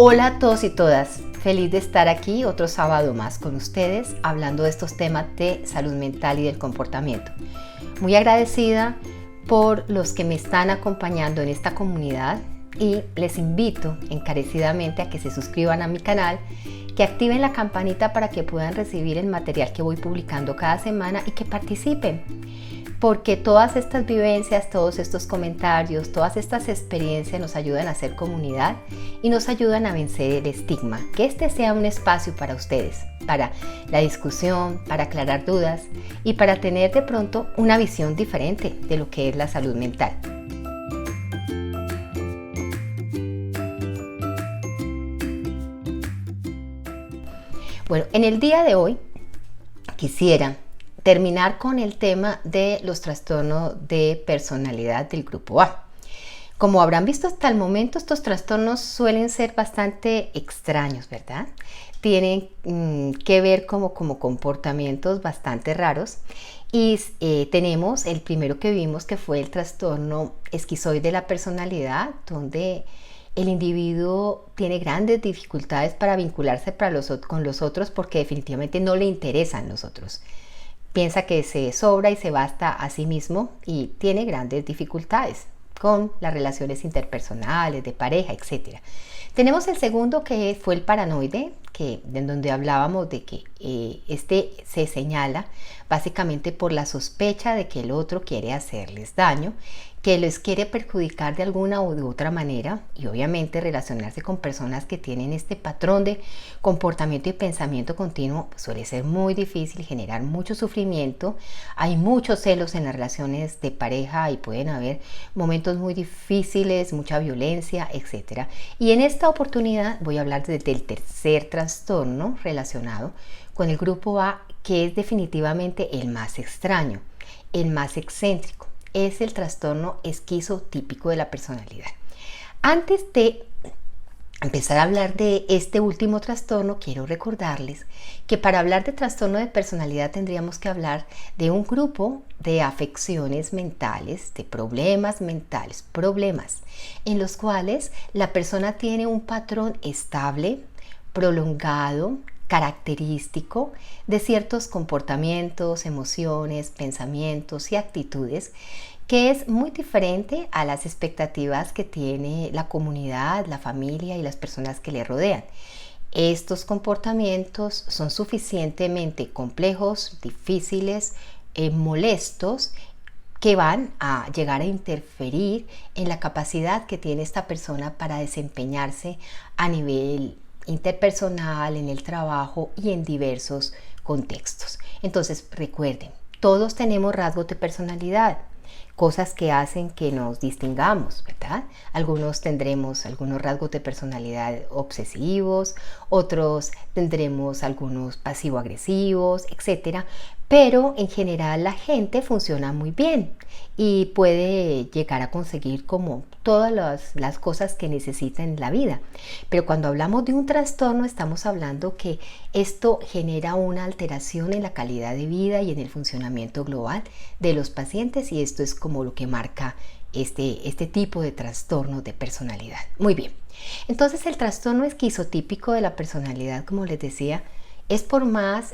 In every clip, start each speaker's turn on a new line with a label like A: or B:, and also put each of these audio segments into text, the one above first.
A: Hola a todos y todas, feliz de estar aquí otro sábado más con ustedes hablando de estos temas de salud mental y del comportamiento. Muy agradecida por los que me están acompañando en esta comunidad y les invito encarecidamente a que se suscriban a mi canal, que activen la campanita para que puedan recibir el material que voy publicando cada semana y que participen. Porque todas estas vivencias, todos estos comentarios, todas estas experiencias nos ayudan a hacer comunidad y nos ayudan a vencer el estigma. Que este sea un espacio para ustedes, para la discusión, para aclarar dudas y para tener de pronto una visión diferente de lo que es la salud mental. Bueno, en el día de hoy quisiera terminar con el tema de los trastornos de personalidad del grupo A. Como habrán visto hasta el momento, estos trastornos suelen ser bastante extraños, ¿verdad? Tienen que ver como comportamientos bastante raros. Y tenemos el primero que vimos, que fue el trastorno esquizoide de la personalidad, donde el individuo tiene grandes dificultades para vincularse con los otros porque definitivamente no le interesan los otros. Piensa que se sobra y se basta a sí mismo y tiene grandes dificultades con las relaciones interpersonales, de pareja, etc. Tenemos el segundo, que fue el paranoide, en donde hablábamos de que este se señala básicamente por la sospecha de que el otro quiere hacerles daño, que les quiere perjudicar de alguna u otra manera, y obviamente relacionarse con personas que tienen este patrón de comportamiento y pensamiento continuo suele ser muy difícil, generar mucho sufrimiento. Hay muchos celos en las relaciones de pareja y pueden haber momentos muy difíciles, mucha violencia, etc. Y en esta oportunidad voy a hablar del tercer trastorno relacionado con el grupo A, que es definitivamente el más extraño, el más excéntrico. Es el trastorno esquizotípico de la personalidad. Antes de empezar a hablar de este último trastorno, quiero recordarles que para hablar de trastorno de personalidad tendríamos que hablar de un grupo de afecciones mentales, de problemas mentales, problemas en los cuales la persona tiene un patrón estable, prolongado, característico de ciertos comportamientos, emociones, pensamientos y actitudes, que es muy diferente a las expectativas que tiene la comunidad, la familia y las personas que le rodean. Estos comportamientos son suficientemente complejos, difíciles, molestos, que van a llegar a interferir en la capacidad que tiene esta persona para desempeñarse a nivel interpersonal, en el trabajo y en diversos contextos. Entonces, recuerden, todos tenemos rasgos de personalidad, cosas que hacen que nos distingamos, ¿verdad? Algunos tendremos algunos rasgos de personalidad obsesivos, otros tendremos algunos pasivo-agresivos, etc. Pero en general la gente funciona muy bien y puede llegar a conseguir como todas las cosas que necesita en la vida. Pero cuando hablamos de un trastorno estamos hablando que esto genera una alteración en la calidad de vida y en el funcionamiento global de los pacientes, y esto es como lo que marca este tipo de trastorno de personalidad. Muy bien, entonces el trastorno esquizotípico de la personalidad, como les decía, es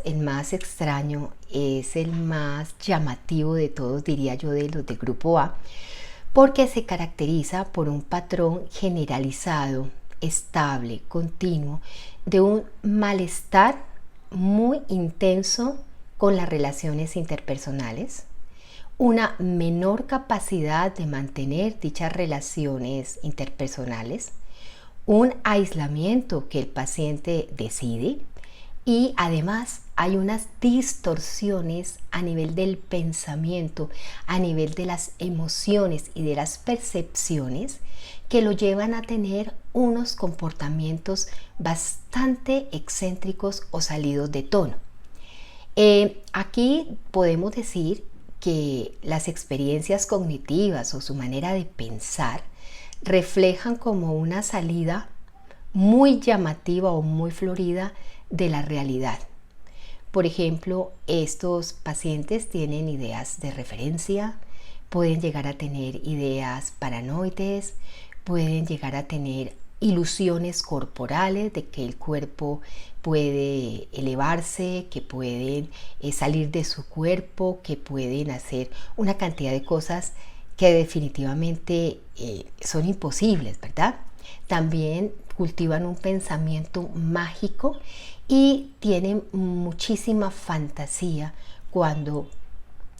A: el más extraño, es el más llamativo de todos, diría yo, de los del grupo A, porque se caracteriza por un patrón generalizado, estable, continuo, de un malestar muy intenso con las relaciones interpersonales, una menor capacidad de mantener dichas relaciones interpersonales, un aislamiento que el paciente decide, y además hay unas distorsiones a nivel del pensamiento, a nivel de las emociones y de las percepciones, que lo llevan a tener unos comportamientos bastante excéntricos o salidos de tono. Aquí podemos decir que las experiencias cognitivas o su manera de pensar reflejan como una salida muy llamativa o muy florida de la realidad. Por ejemplo, estos pacientes tienen ideas de referencia, pueden llegar a tener ideas paranoides, pueden llegar a tener ilusiones corporales de que el cuerpo puede elevarse, que pueden salir de su cuerpo, que pueden hacer una cantidad de cosas que definitivamente son imposibles, ¿verdad? También cultivan un pensamiento mágico y tienen muchísima fantasía cuando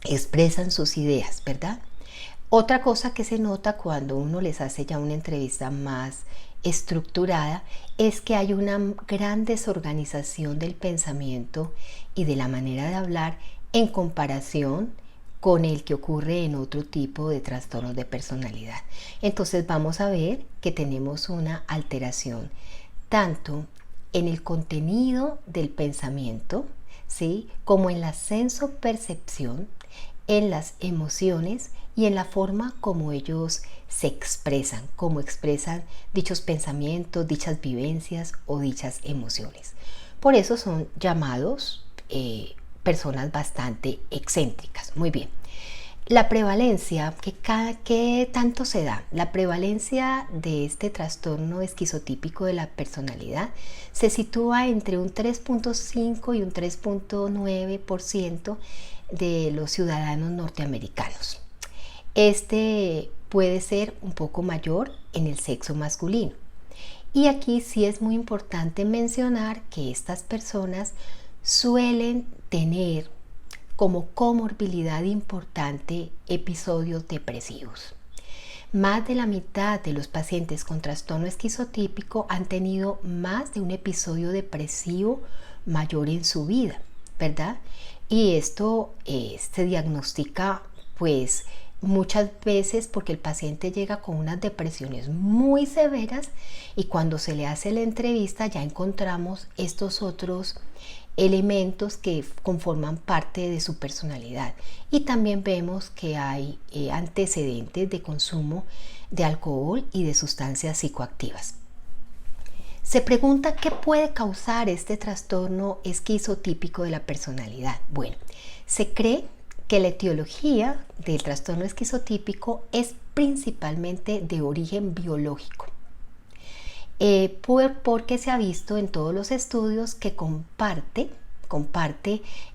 A: expresan sus ideas, ¿verdad? Otra cosa que se nota cuando uno les hace ya una entrevista más estructurada es que hay una gran desorganización del pensamiento y de la manera de hablar en comparación con el que ocurre en otro tipo de trastornos de personalidad. Entonces vamos a ver que tenemos una alteración tanto en el contenido del pensamiento, ¿sí?, como en la sensopercepción, en las emociones y en la forma como ellos se expresan, cómo expresan dichos pensamientos, dichas vivencias o dichas emociones. Por eso son llamados personas bastante excéntricas. Muy bien. La prevalencia, ¿qué tanto se da? La prevalencia de este trastorno esquizotípico de la personalidad se sitúa entre un 3.5 y un 3.9% de los ciudadanos norteamericanos. Este puede ser un poco mayor en el sexo masculino. Y aquí sí es muy importante mencionar que estas personas suelen tener como comorbilidad importante episodios depresivos. Más de la mitad de los pacientes con trastorno esquizotípico han tenido más de un episodio depresivo mayor en su vida, ¿verdad? Y esto se diagnostica pues muchas veces porque el paciente llega con unas depresiones muy severas y cuando se le hace la entrevista ya encontramos estos otros elementos que conforman parte de su personalidad y también vemos que hay antecedentes de consumo de alcohol y de sustancias psicoactivas. Se pregunta qué puede causar este trastorno esquizotípico de la personalidad. Bueno, se cree que la etiología del trastorno esquizotípico es principalmente de origen biológico. Porque se ha visto en todos los estudios que comparte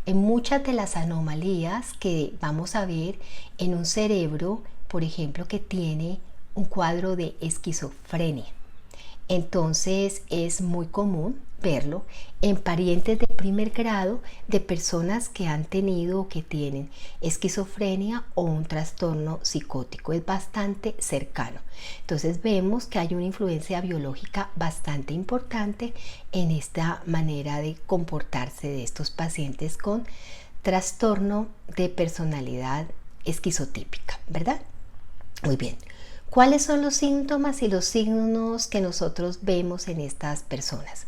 A: en muchas de las anomalías que vamos a ver en un cerebro, por ejemplo, que tiene un cuadro de esquizofrenia. Entonces es muy común verlo en parientes de primer grado de personas que han tenido o que tienen esquizofrenia o un trastorno psicótico. Es bastante cercano. Entonces vemos que hay una influencia biológica bastante importante en esta manera de comportarse de estos pacientes con trastorno de personalidad esquizotípica, ¿verdad? Muy bien. ¿Cuáles son los síntomas y los signos que nosotros vemos en estas personas?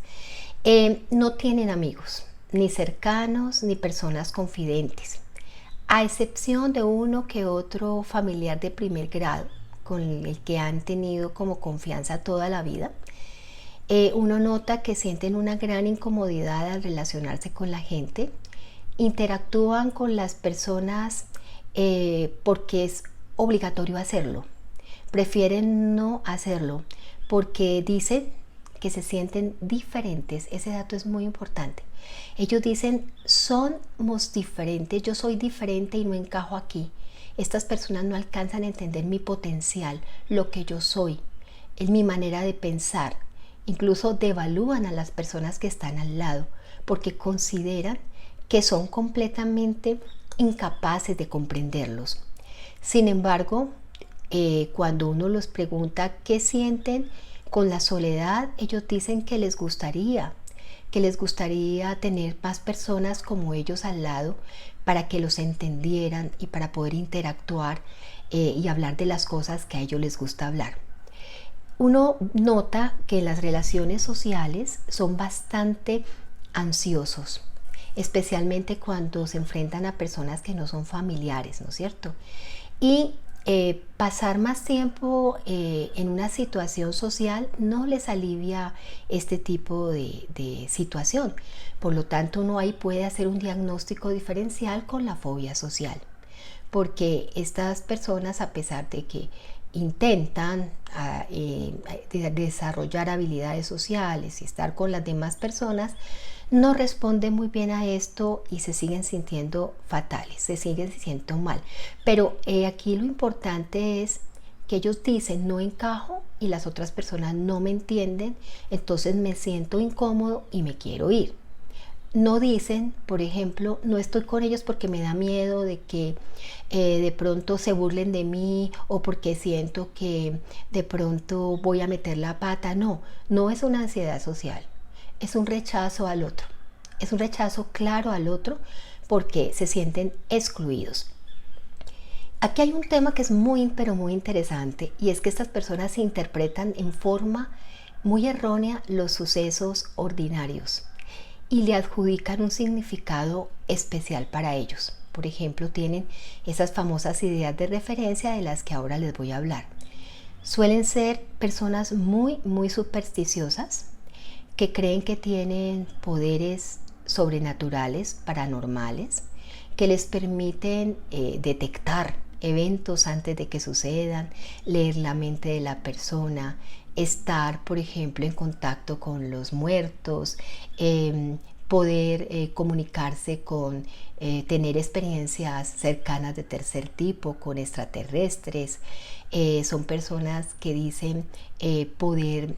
A: No tienen amigos, ni cercanos, ni personas confidentes, a excepción de uno que otro familiar de primer grado con el que han tenido como confianza toda la vida. Uno nota que sienten una gran incomodidad al relacionarse con la gente, interactúan con las personas porque es obligatorio hacerlo. Prefieren no hacerlo porque dicen que se sienten diferentes. Ese dato es muy importante. Ellos dicen, somos diferentes, yo soy diferente y no encajo aquí. Estas personas no alcanzan a entender mi potencial, lo que yo soy, es mi manera de pensar. Incluso devalúan a las personas que están al lado porque consideran que son completamente incapaces de comprenderlos. Sin embargo, cuando uno los pregunta qué sienten con la soledad, ellos dicen que les gustaría tener más personas como ellos al lado para que los entendieran y para poder interactuar y hablar de las cosas que a ellos les gusta hablar. Uno nota que las relaciones sociales son bastante ansiosos, especialmente cuando se enfrentan a personas que no son familiares, ¿no es cierto? Y pasar más tiempo en una situación social no les alivia este tipo de situación. Por lo tanto, uno ahí puede hacer un diagnóstico diferencial con la fobia social, porque estas personas, a pesar de que intentan desarrollar habilidades sociales y estar con las demás personas, no responden muy bien a esto y se siguen sintiendo fatales, se siguen sintiendo mal. Pero aquí lo importante es que ellos dicen no encajo y las otras personas no me entienden, entonces me siento incómodo y me quiero ir. No dicen, por ejemplo, no estoy con ellos porque me da miedo de que de pronto se burlen de mí o porque siento que de pronto voy a meter la pata. No, no es una ansiedad social, es un rechazo al otro. Es un rechazo claro al otro porque se sienten excluidos. Aquí hay un tema que es muy, pero muy interesante, y es que estas personas interpretan en forma muy errónea los sucesos ordinarios y le adjudican un significado especial para ellos. Por ejemplo, tienen esas famosas ideas de referencia de las que ahora les voy a hablar. Suelen ser personas muy, muy supersticiosas que creen que tienen poderes sobrenaturales, paranormales, que les permiten detectar eventos antes de que sucedan, leer la mente de la persona, estar, por ejemplo, en contacto con los muertos, poder comunicarse con, tener experiencias cercanas de tercer tipo con extraterrestres. Son personas que dicen poder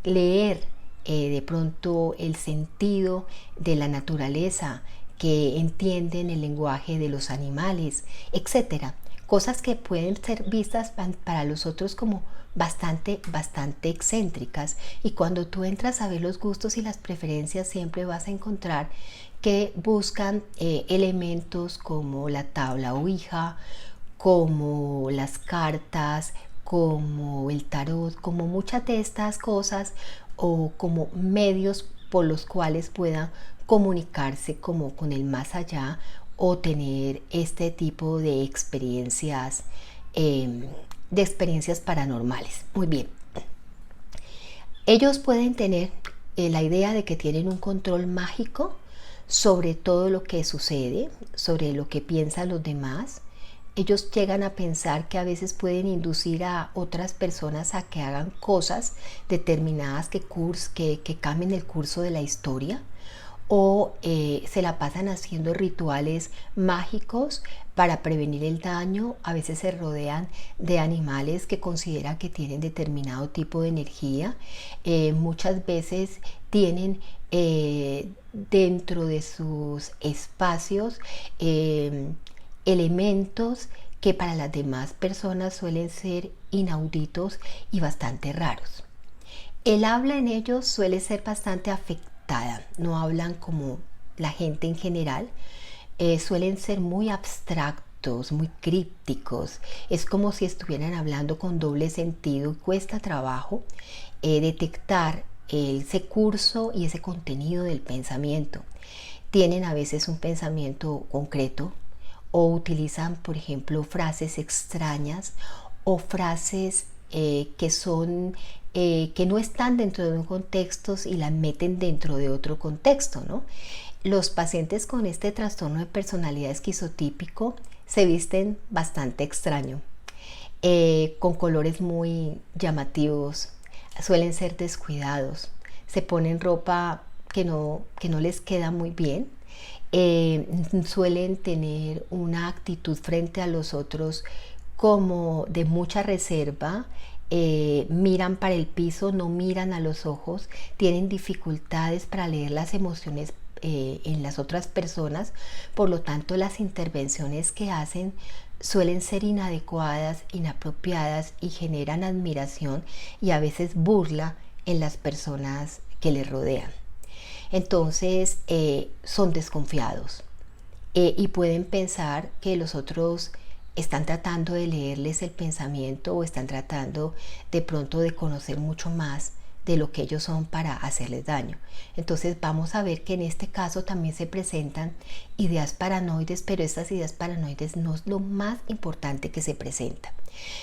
A: leer de pronto el sentido de la naturaleza, que entienden el lenguaje de los animales, etcétera. Cosas que pueden ser vistas para los otros como bastante excéntricas, y cuando tú entras a ver los gustos y las preferencias siempre vas a encontrar que buscan elementos como la tabla Ouija, como las cartas, como el tarot, como muchas de estas cosas, o como medios por los cuales puedan comunicarse como con el más allá o tener este tipo de experiencias paranormales. Muy bien. Ellos pueden tener la idea de que tienen un control mágico sobre todo lo que sucede, sobre lo que piensan los demás. Ellos llegan a pensar que a veces pueden inducir a otras personas a que hagan cosas determinadas que cambien el curso de la historia, o se la pasan haciendo rituales mágicos para prevenir el daño. A veces se rodean de animales que consideran que tienen determinado tipo de energía. Muchas veces tienen dentro de sus espacios elementos que para las demás personas suelen ser inauditos y bastante raros. El habla en ellos suele ser bastante afectada, no hablan como la gente en general, suelen ser muy abstractos, muy crípticos, es como si estuvieran hablando con doble sentido, y cuesta trabajo detectar ese curso y ese contenido del pensamiento. Tienen a veces un pensamiento concreto, o utilizan, por ejemplo, frases extrañas o frases que no están dentro de un contexto y las meten dentro de otro contexto, ¿no? Los pacientes con este trastorno de personalidad esquizotípico se visten bastante extraño, con colores muy llamativos, suelen ser descuidados, se ponen ropa que no les queda muy bien. Suelen tener una actitud frente a los otros como de mucha reserva, miran para el piso, no miran a los ojos, tienen dificultades para leer las emociones en las otras personas, por lo tanto las intervenciones que hacen suelen ser inadecuadas, inapropiadas, y generan admiración y a veces burla en las personas que les rodean. Entonces son desconfiados y pueden pensar que los otros están tratando de leerles el pensamiento, o están tratando de pronto de conocer mucho más de lo que ellos son para hacerles daño. Entonces vamos a ver que en este caso también se presentan ideas paranoides, pero estas ideas paranoides no es lo más importante que se presenta.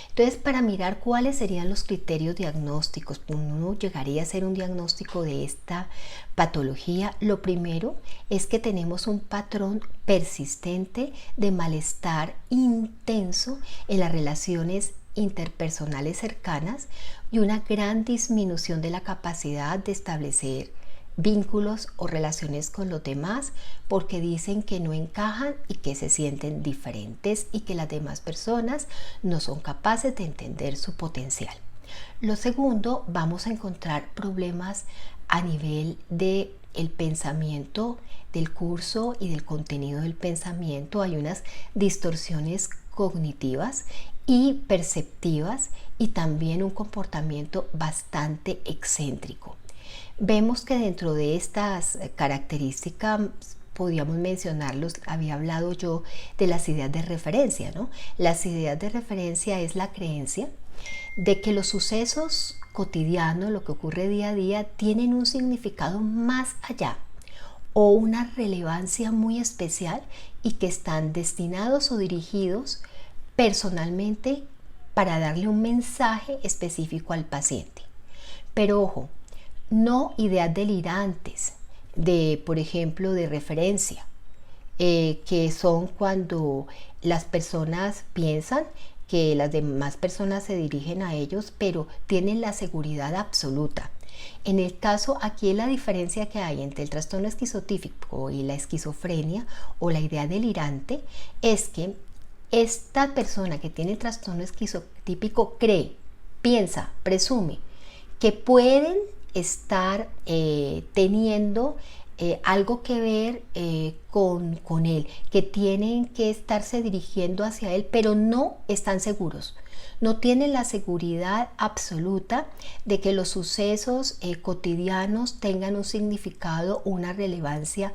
A: Entonces, para mirar cuáles serían los criterios diagnósticos, uno llegaría a hacer un diagnóstico de esta patología. Lo primero es que tenemos un patrón persistente de malestar intenso en las relaciones interpersonales cercanas y una gran disminución de la capacidad de establecer vínculos o relaciones con los demás porque dicen que no encajan y que se sienten diferentes y que las demás personas no son capaces de entender su potencial. Lo segundo, vamos a encontrar problemas a nivel de el pensamiento del curso y del contenido del pensamiento. Hay unas distorsiones cognitivas y perceptivas y también un comportamiento bastante excéntrico. Vemos que dentro de estas características podríamos mencionarlos, había hablado yo de las ideas de referencia, ¿no? Las ideas de referencia es la creencia de que los sucesos cotidianos, lo que ocurre día a día, tienen un significado más allá o una relevancia muy especial y que están destinados o dirigidos personalmente para darle un mensaje específico al paciente. Pero ojo, no ideas delirantes de, por ejemplo, de referencia, que son cuando las personas piensan que las demás personas se dirigen a ellos, pero tienen la seguridad absoluta. En el caso, aquí la diferencia que hay entre el trastorno esquizotípico y la esquizofrenia o la idea delirante es que esta persona que tiene trastorno esquizotípico cree, piensa, presume que pueden estar teniendo algo que ver con él, que tienen que estarse dirigiendo hacia él, pero no están seguros. No tienen la seguridad absoluta de que los sucesos cotidianos tengan un significado, una relevancia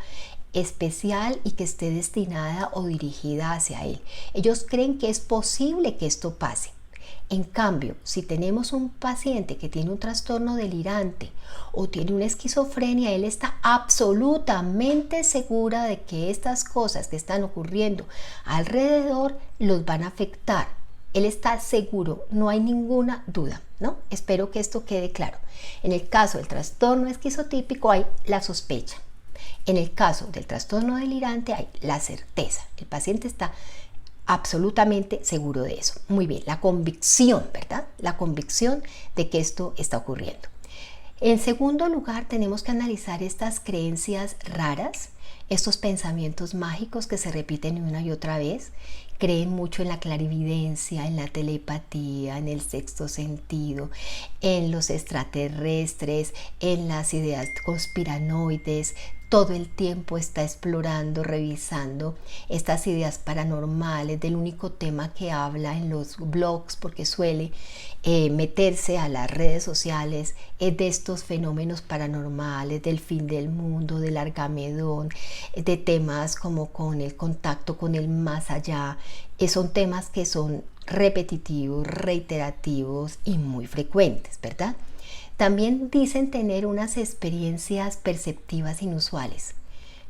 A: especial y que esté destinada o dirigida hacia él. Ellos creen que es posible que esto pase. En cambio, si tenemos un paciente que tiene un trastorno delirante o tiene una esquizofrenia, él está absolutamente segura de que estas cosas que están ocurriendo alrededor los van a afectar. Él está seguro, no hay ninguna duda, ¿no? Espero que esto quede claro. En el caso del trastorno esquizotípico hay la sospecha. En el caso del trastorno delirante hay la certeza. El paciente está absolutamente seguro de eso. Muy bien, la convicción, ¿verdad? La convicción de que esto está ocurriendo. En segundo lugar, tenemos que analizar estas creencias raras, estos pensamientos mágicos que se repiten una y otra vez. Creen mucho en la clarividencia, en la telepatía, en el sexto sentido, en los extraterrestres, en las ideas conspiranoides. Todo el tiempo está explorando, revisando estas ideas paranormales, del único tema que habla en los blogs, porque suele meterse a las redes sociales, de estos fenómenos paranormales, del fin del mundo, del Argamedón, de temas como con el contacto con el más allá. Son temas que son repetitivos, reiterativos y muy frecuentes, ¿verdad? También dicen tener unas experiencias perceptivas inusuales.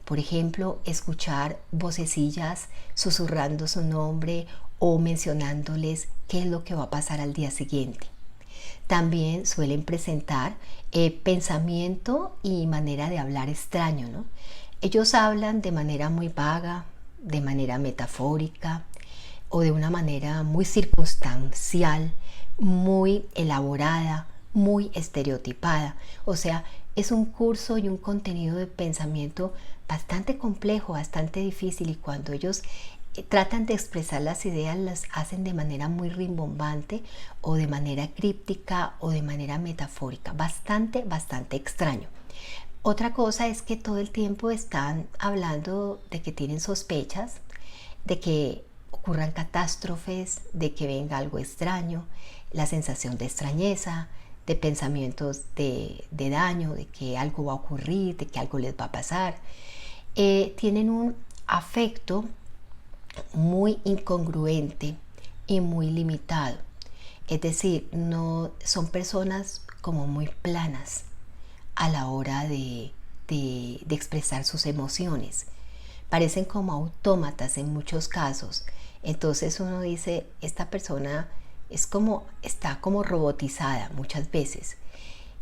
A: Por ejemplo, escuchar vocecillas susurrando su nombre o mencionándoles qué es lo que va a pasar al día siguiente. También suelen presentar pensamiento y manera de hablar extraño, ¿no? Ellos hablan de manera muy vaga, de manera metafórica o de una manera muy circunstancial, muy elaborada, muy estereotipada. O sea, es un curso y un contenido de pensamiento bastante complejo, bastante difícil, y cuando ellos tratan de expresar las ideas las hacen de manera muy rimbombante o de manera críptica o de manera metafórica, bastante extraño. Otra cosa es que todo el tiempo están hablando de que tienen sospechas, de que ocurran catástrofes, de que venga algo extraño, la sensación de extrañeza, de pensamientos de daño, de que algo va a ocurrir, de que algo les va a pasar. Tienen un afecto muy incongruente y muy limitado. Es decir, no son personas como muy planas a la hora de expresar sus emociones. Parecen como autómatas en muchos casos. Entonces uno dice, esta persona está como robotizada muchas veces.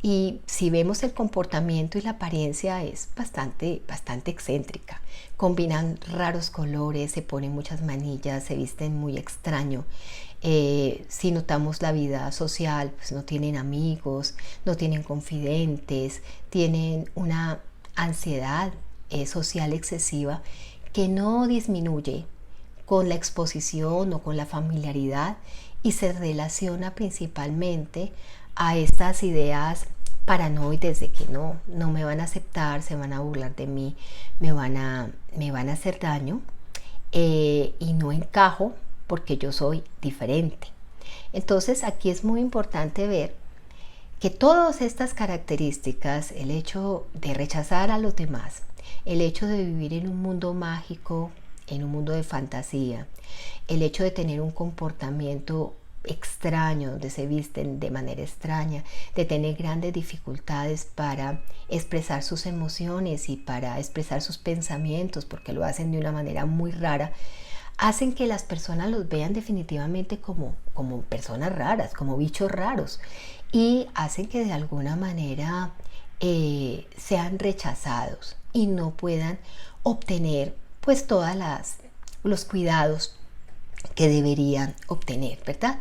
A: Y si vemos el comportamiento y la apariencia es bastante excéntrica. Combinan raros colores, se ponen muchas manillas, se visten muy extraño. Si notamos la vida social, pues no tienen amigos, no tienen confidentes, tienen una ansiedad social excesiva que no disminuye con la exposición o con la familiaridad y se relaciona principalmente a estas ideas paranoides de que no me van a aceptar, se van a burlar de mí, me van a hacer daño y no encajo porque yo soy diferente. Entonces aquí es muy importante ver que todas estas características, el hecho de rechazar a los demás, el hecho de vivir en un mundo mágico, en un mundo de fantasía, el hecho de tener un comportamiento extraño, donde se visten de manera extraña, de tener grandes dificultades para expresar sus emociones y para expresar sus pensamientos, porque lo hacen de una manera muy rara, hacen que las personas los vean definitivamente como personas raras, como bichos raros, y hacen que de alguna manera sean rechazados y no puedan obtener pues todos los cuidados que deberían obtener, ¿verdad?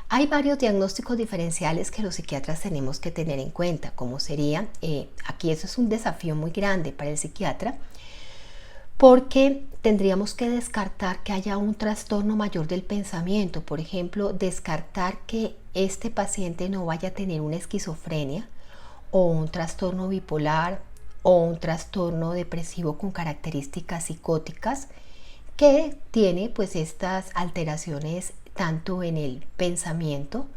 A: Hay varios diagnósticos diferenciales que los psiquiatras tenemos que tener en cuenta, como sería, aquí eso es un desafío muy grande para el psiquiatra, porque tendríamos que descartar que haya un trastorno mayor del pensamiento, por ejemplo, descartar que este paciente no vaya a tener una esquizofrenia o un trastorno bipolar o un trastorno depresivo con características psicóticas que tiene pues estas alteraciones tanto en el pensamiento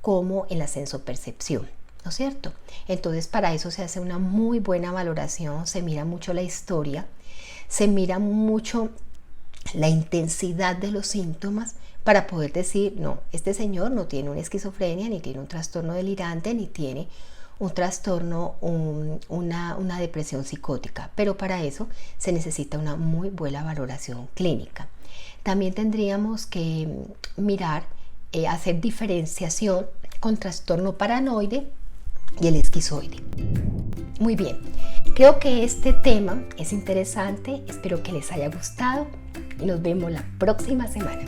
A: como en la sensopercepción, ¿no es cierto? Entonces para eso se hace una muy buena valoración, se mira mucho la historia, se mira mucho la intensidad de los síntomas para poder decir, no, este señor no tiene una esquizofrenia, ni tiene un trastorno delirante, ni tiene un trastorno, una depresión psicótica, pero para eso se necesita una muy buena valoración clínica. También tendríamos que mirar, hacer diferenciación con trastorno paranoide y el esquizoide. Muy bien, creo que este tema es interesante, espero que les haya gustado y nos vemos la próxima semana.